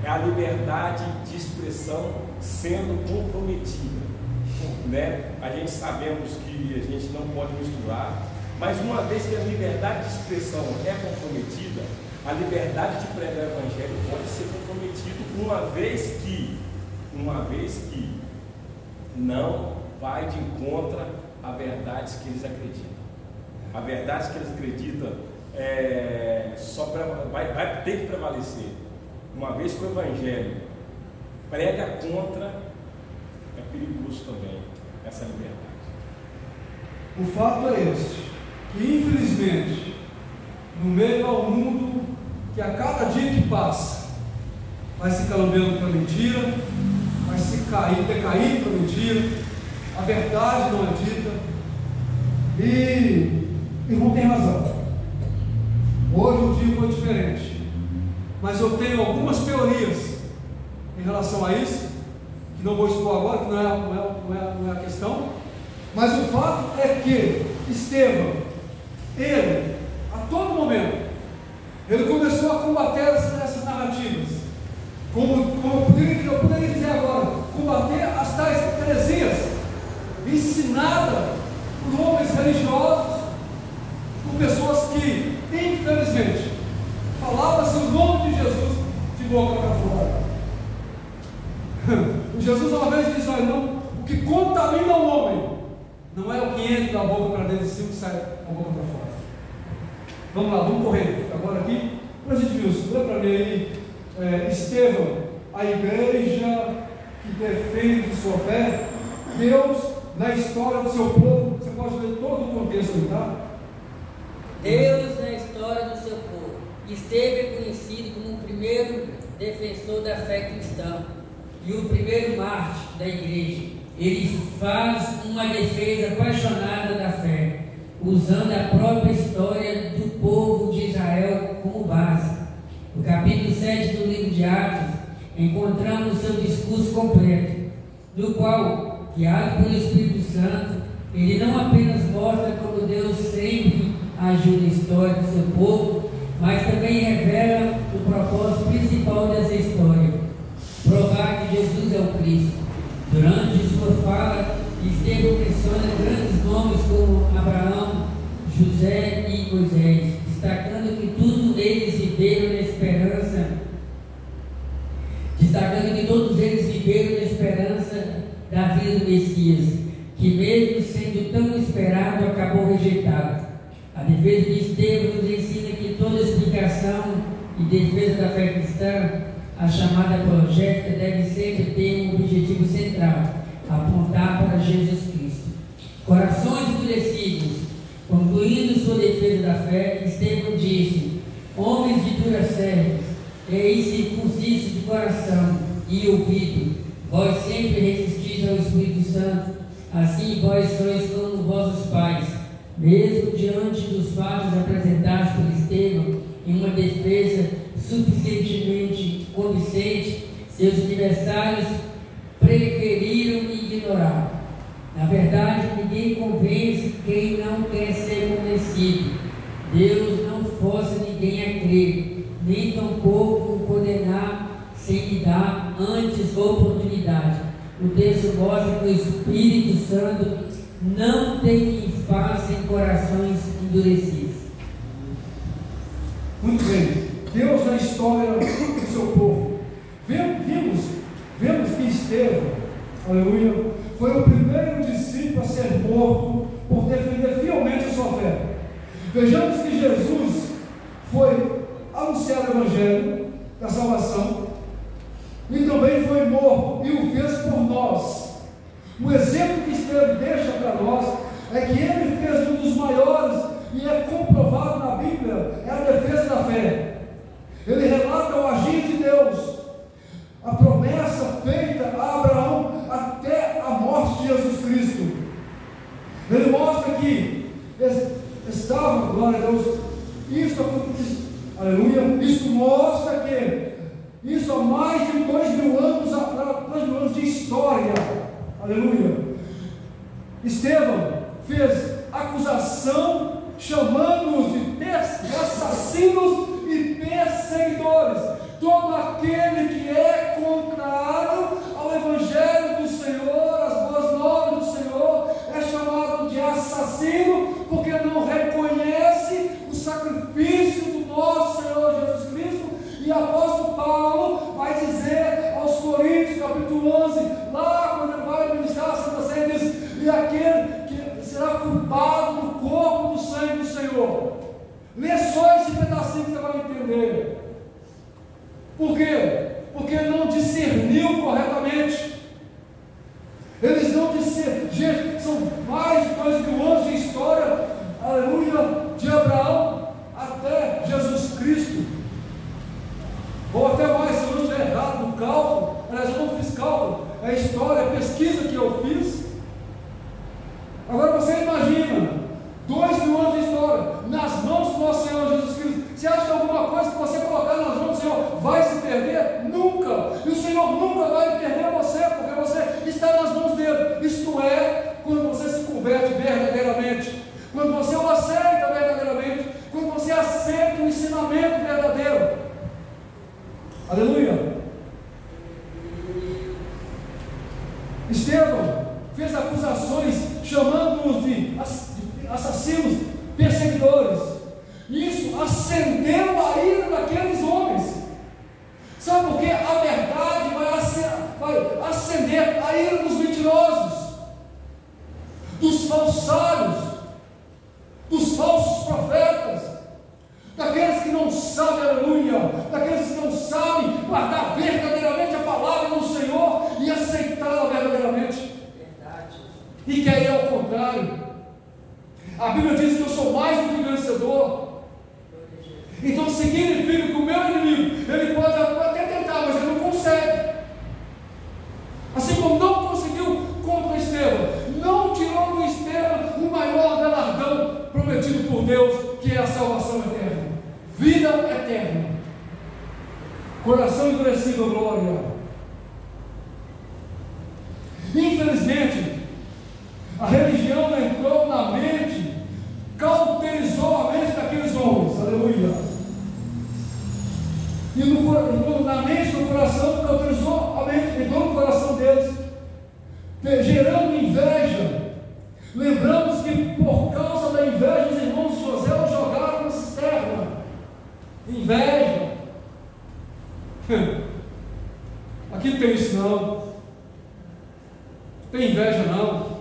É a liberdade de expressão sendo comprometida. Né? A gente sabemos que a gente não pode misturar, mas uma vez que a liberdade de expressão é comprometida, a liberdade de pregar o Evangelho pode ser comprometida, uma vez que não vai de encontro a verdades que eles acreditam. A verdade que eles acreditam vai ter que prevalecer. Uma vez que o Evangelho prega contra, é perigoso também essa liberdade. O fato é este, que infelizmente, no meio ao mundo que a cada dia que passa, vai se calumniando para a mentira, vai se ter caído para a mentira, a verdade não é dita, e irmão tem razão. Hoje o dia foi diferente, mas eu tenho algumas teorias em relação a isso, que não vou expor agora, que não é a questão, mas o fato é que Estevão, ele, a todo momento, ele começou a combater essas narrativas, como eu poderia dizer agora, combater as tais heresias ensinadas por homens religiosos, por pessoas que, infelizmente, falavam-se o nome de Jesus de boca para fora. Jesus uma vez disse: olha, não, o que contamina o homem não é o que entra da boca para dentro, sim o que sai da boca para fora. Vamos lá, vamos correr agora aqui. Para a gente ver isso, lê para mim aí, Estevão, a igreja que defende sua fé, Deus na história do seu povo. Você pode ler todo o contexto aí, tá? Deus na história do seu povo. Estevão é conhecido como o primeiro defensor da fé cristã e o primeiro mártir da igreja. Ele faz uma defesa apaixonada da fé, usando a própria história do povo de Israel como base. No capítulo 7 do livro de Atos, encontramos seu discurso completo, no qual, guiado pelo Espírito Santo, ele não apenas mostra como Deus sempre agiu na história do seu povo, mas também revela o propósito principal dessa história: provar que Jesus é o Cristo. Durante sua fala, Estevão menciona grandes nomes como Abraão, José e Moisés, destacando que todos eles viveram na esperança da vida do Messias, que mesmo sendo tão esperado, acabou rejeitado. A defesa de Estevão nos ensina que toda explicação e defesa da fé cristã, a chamada apologética, deve sempre ter um objetivo central: apontar para Jesus Cristo. Corações endurecidos. Concluindo sua defesa da fé, Estevão disse: homens de duras servas, incircuncisos de coração e ouvido, vós sempre resistis ao Espírito Santo, assim vós sois como vossos pais. Mesmo diante dos fatos apresentados por Estevão em uma defesa suficientemente convincente, seus adversários preferiram ignorar. Na verdade, ninguém convence quem não quer ser convencido. Deus não força ninguém a crer, nem tampouco o condenar sem lhe dar antes oportunidade. O texto mostra que o Espírito Santo não tem espaço em corações Vejamos que Jesus foi anunciar o Evangelho da salvação e também foi morto e o fez por nós. O exemplo que Estevão deixa para nós é que ele fez um dos maiores, e é comprovado na Bíblia, é a defesa da fé. Ele relata o agir de Deus, a promessa feita a Abraão até a morte de Jesus Cristo. Ele mostra que estava, glória a Deus, aleluia, isso mostra que isso há mais de 2000 anos de história, aleluia. Estevão fez acusação, chamando-os de assassinos e perseguidores. Todo aquele que é contrário ao Evangelho do Senhor, às boas novas do Senhor, é chamado de assassino, porque não reconhece o sacrifício do nosso Senhor Jesus Cristo. E o apóstolo Paulo vai dizer aos Coríntios, capítulo 11, lá quando ele vai ministrar a Santa Ceia, ele diz: e aquele que será culpado do corpo do sangue do Senhor. Lê só esse pedacinho que você vai entender. Por quê? Porque ele não discerniu corretamente. Eles não discerniram. Gente, são mais de 2000 anos de história, aleluia, de Abraão até Jesus Cristo. Ou até mais, se eu não estiver errado no cálculo. Aliás, eu não fiz cálculo, é história, é pesquisa que eu fiz. Agora você imagina 2000 anos de história nas mãos do nosso Senhor Jesus Cristo. Você acha que alguma coisa que você colocar nas mãos do Senhor vai se perder? Nunca! E o Senhor nunca vai perder você, porque você está nas mãos dele. Isto é, quando você se converte verdadeiramente, quando você o aceita verdadeiramente, quando você aceita o ensinamento verdadeiro. Aleluia! Estevão fez acusações, chamando-os de assassinos, perseguidores. Isso acendeu a ira daqueles homens. Sabe por quê? A verdade vai acender a ira dos mentirosos, dos falsários, dos falsos profetas, daqueles que não sabem, aleluia, daqueles que não sabem guardar verdadeiramente a palavra do Senhor e aceitá-la verdadeiramente. E querer ao contrário. A Bíblia diz que eu sou mais do que vencedor. Então significa que o meu inimigo, ele pode até tentar, mas ele não consegue. Assim como não conseguiu contra Estevão, não tirou do Estevão o maior galardão prometido por Deus, que é a salvação eterna, vida eterna. Coração endurecido, glória. Infelizmente, a religião entrou na mente, cauterizou a mente daqueles homens, aleluia. E na mente, no coração, cauterizou a mente, entrou no coração deles, gerando inveja. Lembramos que por causa da inveja, os irmãos de José o jogaram na cisterna. Inveja. Aqui não tem isso não. Tem inveja não.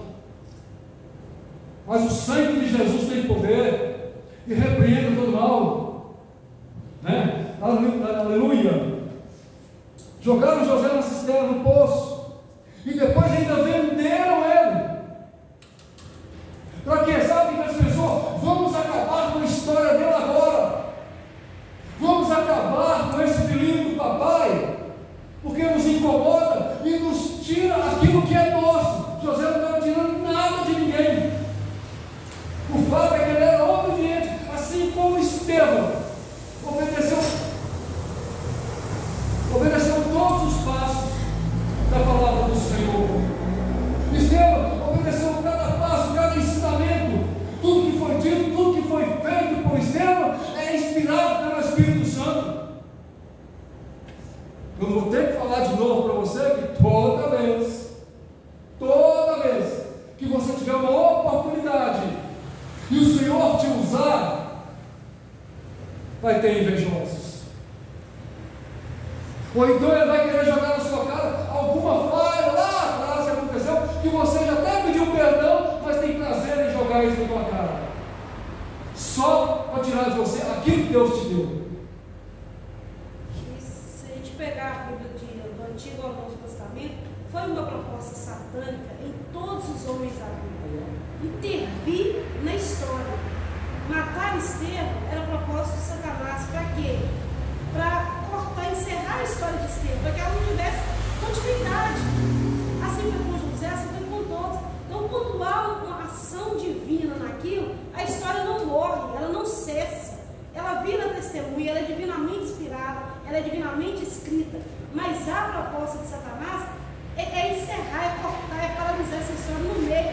Mas o sangue de Jesus tem poder e repreende todo mal, né? Aleluia. Jogaram José na cisterna, no poço, e depois ainda venderam ele. Para quê? Sabe que as pessoas, vamos acabar com a história dele agora, vamos acabar com esse filhinho do papai, porque nos incomoda e nos tira aquilo que é nosso. José não estava tirando nada de ninguém. O fato é que ele era obediente, assim como Estevão obedeceu todos os passos da palavra do Senhor. Estevão obedeceu cada passo, cada ensinamento. Tudo que foi dito, tudo que foi feito por Estevão é inspirado pelo Espírito Santo. Eu vou ter que falar de novo para você que toda vez que você tiver uma oportunidade e o Senhor te usar, vai ter invejosos. Ou então ele vai querer jogar na sua cara alguma falha lá atrás que aconteceu, que você já até pediu perdão, mas tem prazer em jogar isso na tua cara. Só você aquilo que Deus te deu. Se a gente pegar a Bíblia do Antigo ao Novo Testamento, foi uma proposta satânica em todos os homens da Bíblia. Intervir na história. Matar Estevão era propósito de Satanás. Para quê? Para cortar, encerrar a história de Estevão, para que ela não tivesse continuidade. Assim foi com José, assim foi com todos. Então, quando há uma ação divina naquilo, a história não morre, ela não cessa. Ela vira testemunha, ela é divinamente inspirada, ela é divinamente escrita. Mas a proposta de Satanás é encerrar, é cortar, é paralisar essa história no meio,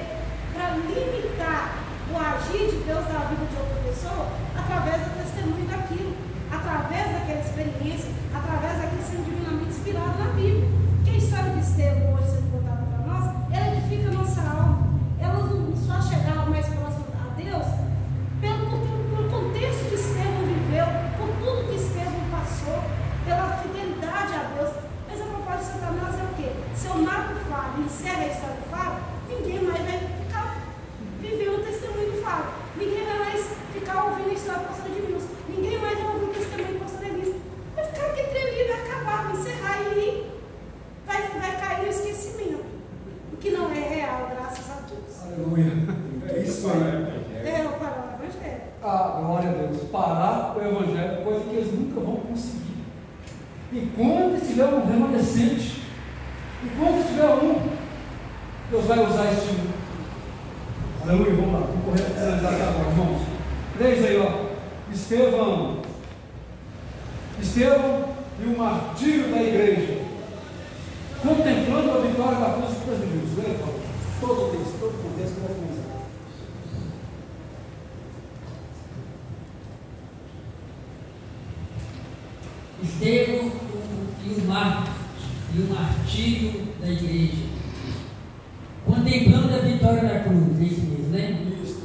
para limitar o agir de Deus na vida de outra pessoa através do testemunho daquilo, através daquela experiência, através daquilo sendo divinamente inspirado na Bíblia. Que a história de Estevão hoje sendo contada para nós, ela edifica a nossa alma. Ela nos faz chegar mais próximo a Deus pelo contexto que Estevão viveu, por tudo que Estevão passou, pela fidelidade a Deus. Mas a proposta de Satanás é o quê? Se eu mato o Fábio e encerro a história do Fábio, ninguém mais vai ficar vivendo o testemunho do Fábio. Ninguém vai mais ficar ouvindo a história do pastor Edmilson. Ninguém mais vai ouvir o testemunho do pastor Elisa. Vai ficar aqui tremido, vai acabar, vai encerrar e vai cair no esquecimento. O que não é real, graças a Deus. Aleluia. É isso aí. É o parar o Evangelho. Ah, glória a Deus. Parar o Evangelho, coisa que eles nunca vão conseguir. Enquanto estiver um remanescente, enquanto estiver um, Deus vai usar esse tipo. Aleluia, vamos lá, vamos correr para finalizar aqui agora, irmãos. 3 aí, ó. Estevão e o martírio da igreja, contemplando a vitória da cruz dos presbíteros. Leia, por favor. Todo o texto, todo o contexto que vai finalizar. Estevão e o martírio da igreja, contemplando a vitória da cruz, é isso mesmo, né? Isso.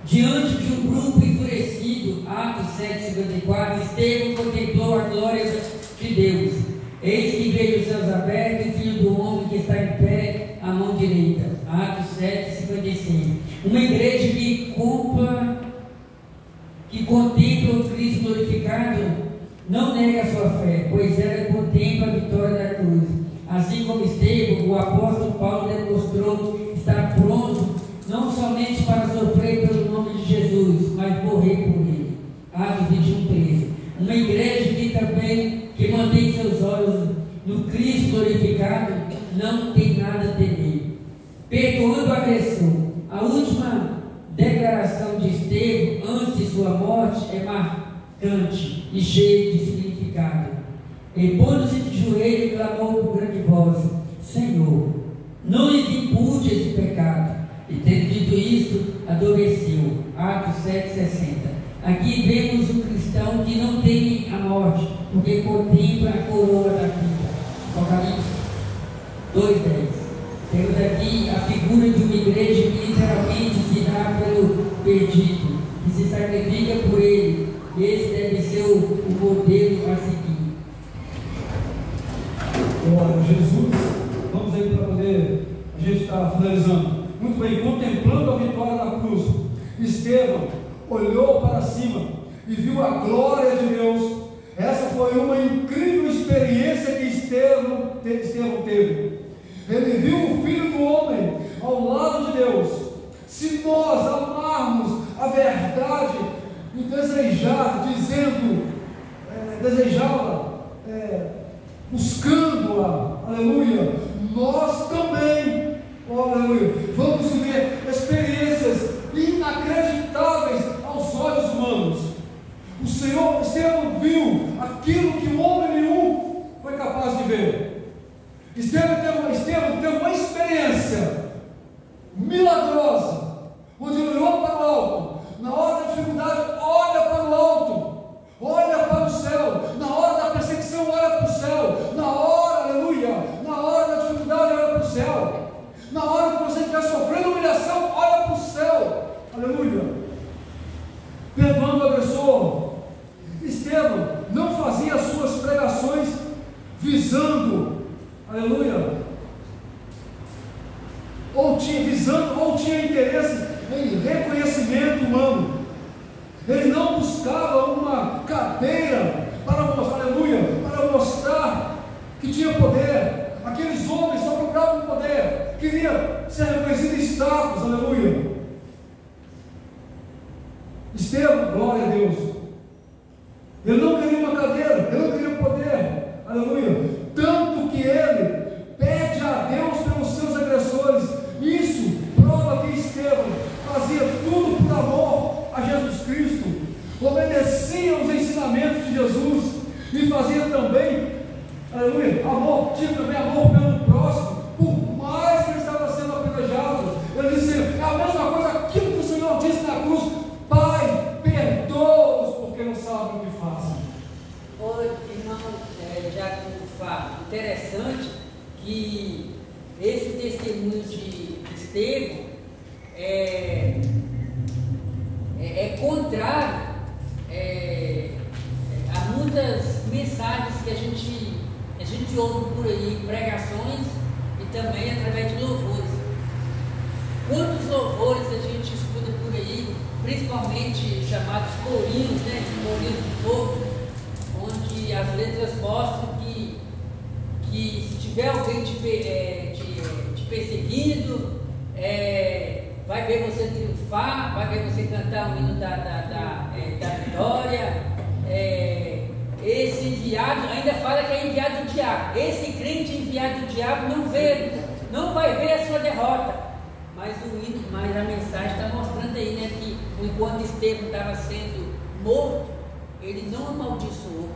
Diante de um grupo enfurecido, Atos 7,54, Estevão contemplou a glória de Deus. Eis que veio os céus abertos e o Filho do Homem que está em pé à mão direita. Atos 7,55. Uma igreja que contempla o Cristo glorificado não nega a sua fé, pois ela contempla a vitória da cruz. Assim como Estevão, o apóstolo Paulo demonstrou estar pronto não somente para sofrer pelo nome de Jesus, mas morrer por ele. Atos 21:13. Uma igreja que mantém seus olhos no Cristo glorificado não tem nada a temer. Perdoando o agressor. A última declaração de Estevão antes de sua morte é marcante e cheia de significado. E pondo-se de joelho, clamou com grande voz: Senhor, não lhes impute esse pecado. E tendo dito isto, adormeceu. Atos 7,60. Aqui vemos um cristão que não teme a morte, porque contempla a coroa da vida. Apocalipse 2,10. Temos aqui a figura de uma igreja que literalmente se dá pelo perdido, que se sacrifica por ele. Esse deve ser o modelo a seguir. Glória a Jesus. Vamos aí para poder a gente estar finalizando. Muito bem, contemplando a vitória da cruz, Estevão olhou para cima e viu a glória de Deus. Essa foi uma incrível experiência que Estevão teve. Ele viu o Filho do Homem ao lado de Deus. Se nós amarmos a verdade e desejá-la, buscando-a, aleluia, nós também, aleluia, vamos viver experiências inacreditáveis aos olhos humanos. O Senhor, Estevão viu aquilo que o homem nenhum foi capaz de ver. Estevão teve uma experiência milagrosa, onde ele olhou para o alto. Na hora da dificuldade, olha para o alto, olha para o céu. Na hora da perseguição, olha para o céu. Na hora, aleluia, na hora da dificuldade, olha para o céu. Na hora que você estiver sofrendo humilhação, olha para o céu, aleluia. Perdoando o agressor. Estevão não fazia as suas pregações visando, aleluia, ou tinha interesse em reconhecimento humano. Ele não buscava que tinha poder. Aqueles homens só procuravam poder, queriam ser reconhecidos em status, aleluia. Estevão, glória a Deus, ele não queria uma cadeira, ele não queria poder, aleluia. Tanto que ele pede a Deus pelos seus agressores. Isso prova que Estevão fazia tudo por amor a Jesus Cristo, obedecia os ensinamentos de Jesus e fazia também, aleluia, amor, tinha também amor pelo próximo, por mais que ele estava sendo apedrejado. Ele disse: é a mesma coisa aquilo que o Senhor disse na cruz: Pai, perdoa-os porque não sabem o que fazem. Irmão, já falo, interessante que esse testemunho de Estevão é contrário a muitas mensagens que a gente ouve por aí, pregações e também através de louvores. Quantos louvores a gente escuta por aí, principalmente chamados corinhos, né, corinhos de fogo, onde as letras mostram que se tiver alguém te perseguindo, vai ver você triunfar, vai ver você cantar o hino da vitória. Esse enviado, ainda fala que é enviado do diabo. Esse crente enviado do diabo não vai ver a sua derrota. Mas a mensagem está mostrando aí, né, que enquanto Estevão estava sendo morto, ele não amaldiçoou.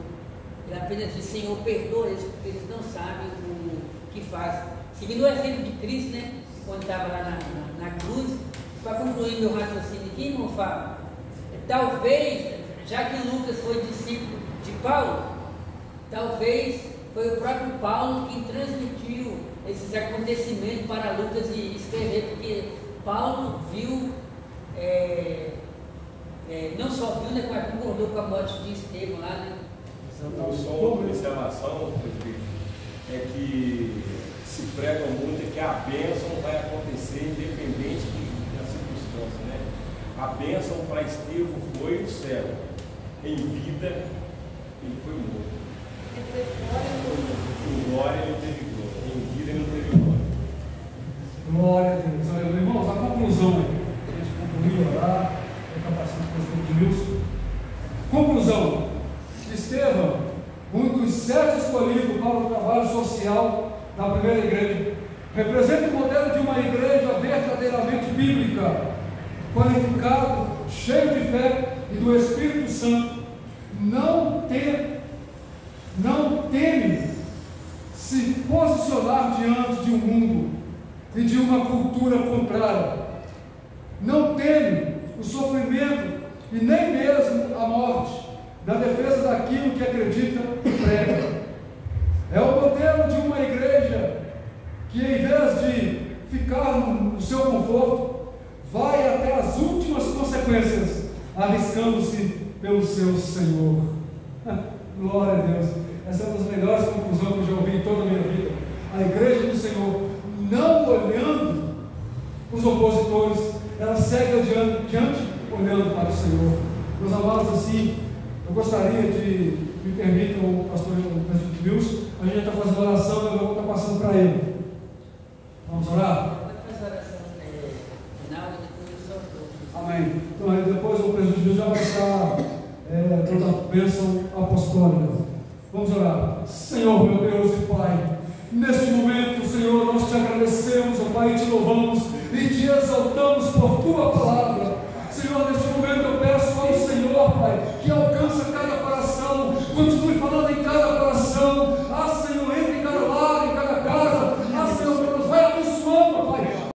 Ele apenas disse: Senhor, perdoa eles, porque eles não sabem o que fazem. Seguindo o exemplo de Cristo, né, quando estava lá na cruz. Para concluir meu raciocínio aqui, irmão Fábio, talvez, já que Lucas foi discípulo de Paulo, talvez foi o próprio Paulo quem transmitiu esses acontecimentos para Lucas e escrever, porque Paulo viu, não só viu, né, mas concordou com a morte de Estevão lá, né? Então, só uma observação, é que se prega muito que a bênção vai acontecer independente da circunstância, né? A bênção para Estevão foi o céu. Em vida, ele foi morto. Em glória, ele teve glória. Em vida, ele não teve glória. Glória a Deus. Aleluia. Irmãos, a conclusão aí. A gente concluiu lá, está passando por os Wilson. Conclusão: Estevão, um dos 7 escolhidos para o trabalho social da primeira igreja, representa o modelo de uma igreja verdadeiramente bíblica, qualificado, cheio de fé e do Espírito Santo. Não teme se posicionar diante de um mundo e de uma cultura contrária. Não teme o sofrimento e nem mesmo a morte, na defesa daquilo que acredita e prega. É o modelo de uma igreja que, em vez de ficar no seu conforto, vai até as últimas consequências, arriscando-se pelo seu Senhor. Glória a Deus. Essa é uma das melhores conclusões que eu já ouvi em toda a minha vida. A igreja do Senhor, não olhando os opositores, ela segue adiante olhando para o Senhor. Meus amados, assim, eu gostaria de, me permitam, o pastor Wilson, a gente está fazendo oração, eu vou estar passando para ele. Vamos orar? Pode fazer oração final e depois eu só. Amém. Então, aí depois o presidente já vai estar dando a bênção apostólica. Vamos orar. Senhor, meu Deus e Pai, neste momento, Senhor, nós te agradecemos, ó Pai, e te louvamos e te exaltamos por tua palavra. Senhor, neste momento eu peço ao Senhor, Pai, que alcance cada coração, continue falando em cada